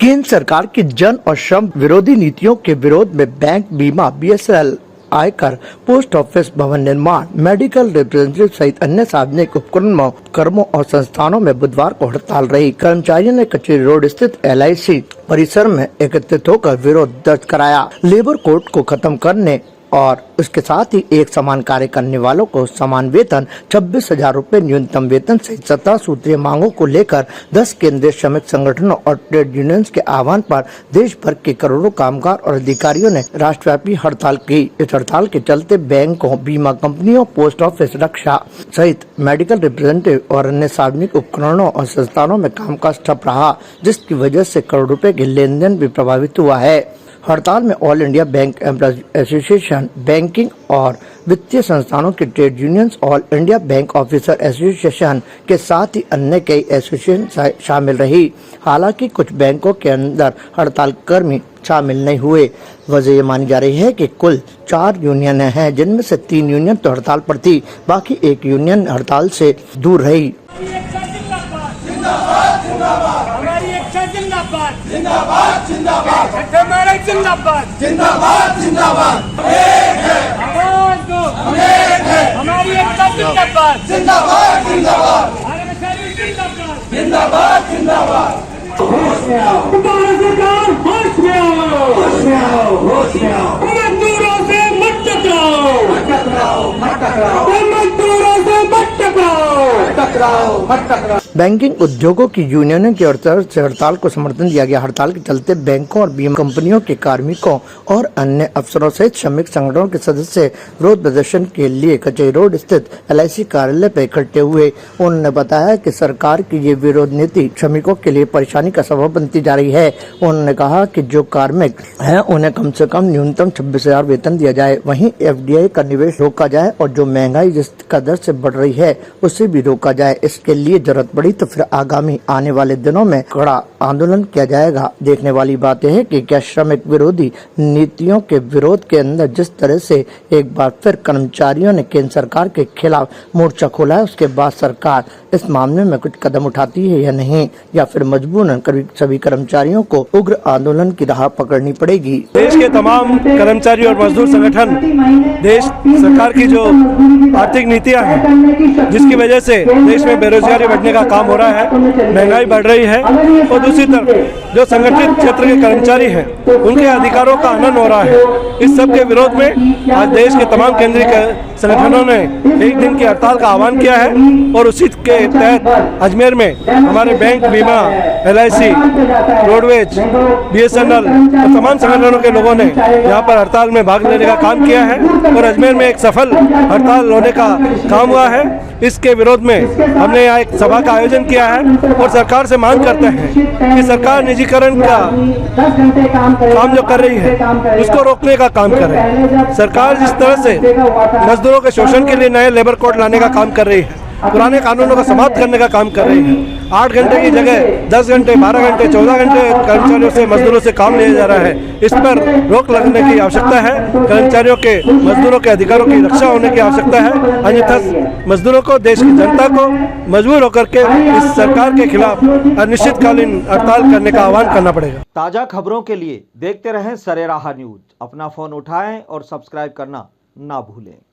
केंद्र सरकार की जन और श्रम विरोधी नीतियों के विरोध में बैंक, बीमा, बीएसएनएल, आयकर, पोस्ट ऑफिस, भवन निर्माण, मेडिकल रिप्रेजेंटेटिव सहित अन्य सार्वजनिक उपक्रमों और संस्थानों में बुधवार को हड़ताल रही। कर्मचारियों ने कचेरी रोड स्थित LIC परिसर में एकत्रित होकर विरोध दर्ज कराया। लेबर कोड को खत्म करने और उसके साथ ही एक समान कार्य करने वालों को समान वेतन, 26,000 रूपए न्यूनतम वेतन सहित 17 सूत्रीय मांगों को लेकर 10 केंद्रीय श्रमिक संगठनों और ट्रेड यूनियंस के आह्वान पर देश भर के करोड़ों कामगार और अधिकारियों ने राष्ट्रव्यापी हड़ताल की। इस हड़ताल के चलते बैंकों, बीमा कंपनियों, पोस्ट ऑफिस, रक्षा सहित मेडिकल रिप्रेजेंटेटिव और अन्य सार्वजनिक उपकरणों और संस्थानों में कामकाज ठप रहा, जिसकी वजह से करोड़ रुपए के लेन देन भी प्रभावित हुआ है। हड़ताल में all India bank employees association, banking और वित्तीय संस्थानों के trade unions, all India bank officer association के साथ ही अन्य कई एसोसिएशन शामिल रही। हालांकि कुछ बैंकों के अंदर हड़ताल कर्मी शामिल नहीं हुए। वजह ये मानी जा रही है कि कुल 4 यूनियन हैं, जिनमें से 3 यूनियन तो हड़ताल पर थी, बाकी एक यूनियन हड़ताल से दूर रही। जिंदाबाद जिंदाबाद जिंदाबाद हमारा जिंदाबाद जिंदाबाद जिंदाबाद एक है आवाज दो हम एक है हमारी एकता जिंदाबाद जिंदाबाद जिंदाबाद जिंदाबाद जिंदाबाद जिंदाबाद होश में आओ सरकार, होश में आओ, होश में आओ, होश में आओ। मजदूरों से मत टकराओ, मत टकराओ, मत टकराओ। मजदूरों से मत टकराओ, टकराओ, मत टकराओ। बैंकिंग उद्योगों की यूनियनों की ओर से हड़ताल को समर्थन दिया गया। हड़ताल के चलते बैंकों और बीमा कंपनियों के कार्मिकों और अन्य अफसरों सहित श्रमिक संगठनों के सदस्य विरोध प्रदर्शन के लिए कचेरी रोड स्थित LIC कार्यालय पर इकट्ठे हुए। उन्होंने बताया कि सरकार की ये विरोध नीति श्रमिकों के लिए परेशानी का सबब बनती जा रही है। उन्होंने कहा कि जो कार्मिक हैं उन्हें कम से कम न्यूनतम 26,000 वेतन दिया जाए, वहीं FDI का निवेश रोका जाए और जो महंगाई जिस कदर से बढ़ रही है उसे भी रोका जाए। इसके लिए जरूरत पड़ी तो फिर आगामी आने वाले दिनों में कड़ा आंदोलन किया जाएगा। देखने वाली बात है कि क्या श्रमिक विरोधी नीतियों के विरोध के अंदर जिस तरह से एक बार फिर कर्मचारियों ने केंद्र सरकार के खिलाफ मोर्चा खोला है, उसके बाद सरकार इस मामले में कुछ कदम उठाती है या नहीं, या फिर मजबूरन सभी कर्मचारियों को उग्र आंदोलन की राह पकड़नी पड़ेगी। देश के तमाम कर्मचारी और मजदूर संगठन देश सरकार की जो आर्थिक नीतियां हैं, जिसकी वजह से देश में बेरोजगारी बढ़ने का काम हो रहा है, महंगाई बढ़ रही है, और दूसरी तरफ जो संगठित क्षेत्र के कर्मचारी हैं उनके अधिकारों का हनन हो रहा है। इस सब के विरोध में आज देश के तमाम केंद्रीय संगठनों ने एक दिन की हड़ताल का आह्वान किया है, और उसी के तहत अजमेर में हमारे बैंक, बीमा, LIC, रोडवेज, BSNL और तमाम संगठनों के लोगों ने यहाँ पर हड़ताल में भाग लेने का काम किया है, और अजमेर में एक सफल हड़ताल होने का काम हुआ है। इसके विरोध में हमने यहाँ एक सभा का आयोजन किया है और सरकार से मांग करते हैं कि सरकार निजीकरण का काम जो कर रही है उसको रोकने का काम करे। सरकार जिस तरह से मजदूरों के शोषण के लिए नए लेबर कोड लाने का काम कर रही है, पुराने कानूनों का समाप्त करने का काम कर रही है, 8 घंटे की जगह 10 घंटे, 12 घंटे, 14 घंटे कर्मचारियों से, मजदूरों से काम लिया जा रहा है, इस पर रोक लगने की आवश्यकता है। कर्मचारियों के, मजदूरों के अधिकारों की रक्षा होने की आवश्यकता है, अन्यथा मजदूरों को, देश की जनता को मजबूर होकर के इस सरकार के खिलाफ अनिश्चितकालीन हड़ताल करने का आह्वान करना पड़ेगा। ताज़ा खबरों के लिए देखते रहें सरेराह न्यूज। अपना फोन उठाएं और सब्सक्राइब करना ना भूलें।